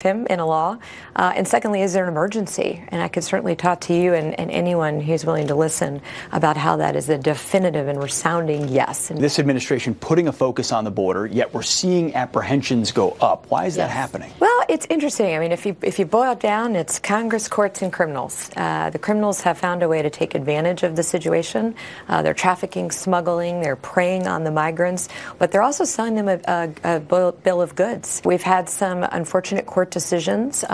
him in a law? And secondly, is there an emergency? And I could certainly talk to you and anyone who's willing to listen about how that is a definitive and resounding yes. This administration putting a focus on the border, yet we're seeing apprehensions go up. Why is that happening? Well, it's interesting. I mean, if you boil it down, it's Congress, courts, and criminals. The criminals have found a way to take advantage of the situation. They're trafficking, smuggling, they're preying on the migrants, but they're also selling them a bill of goods. We've had some unfortunate court decisions.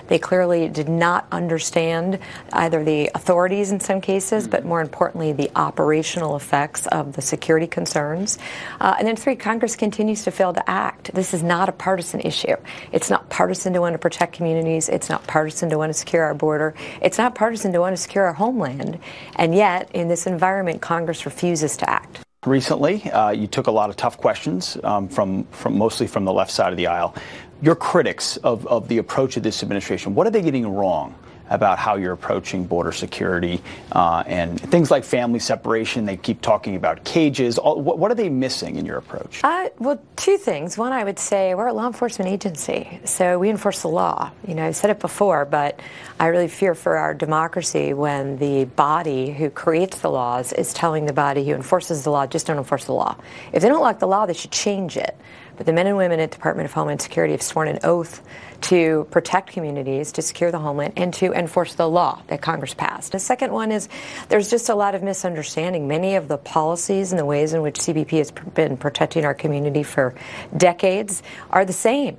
They clearly did not understand either the authorities in some cases, but more importantly, the operational effects of the security concerns. And then three, Congress continues to fail to act. This is not a partisan issue. It's not partisan to want to protect communities. It's not partisan to want to secure our border. It's not partisan to want to secure our homeland. And yet, in this environment, Congress refuses to act. Recently, you took a lot of tough questions from mostly from the left side of the aisle. Your critics of the approach of this administration, what are they getting wrong about how you're approaching border security and things like family separation? They keep talking about cages. What are they missing in your approach? Well, two things. One, I would say we're a law enforcement agency, so we enforce the law. You know, I've said it before, but I really fear for our democracy when the body who creates the laws is telling the body who enforces the law, just don't enforce the law. If they don't like the law, they should change it. But the men and women at the Department of Homeland Security have sworn an oath to protect communities, to secure the homeland, and to enforce the law that Congress passed. The second one is there's just a lot of misunderstanding. Many of the policies and the ways in which CBP has been protecting our community for decades are the same.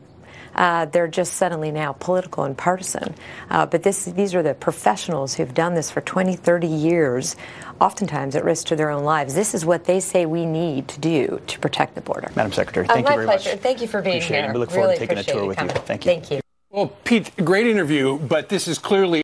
They're just suddenly now political and partisan. But these are the professionals who've done this for 20, 30 years, oftentimes at risk to their own lives. This is what they say we need to do to protect the border. Madam Secretary, thank you very much. My pleasure. Thank you for being here. Appreciate it. We look forward to taking a tour with you. Thank you. Thank you. Well, Pete, great interview, but this is clearly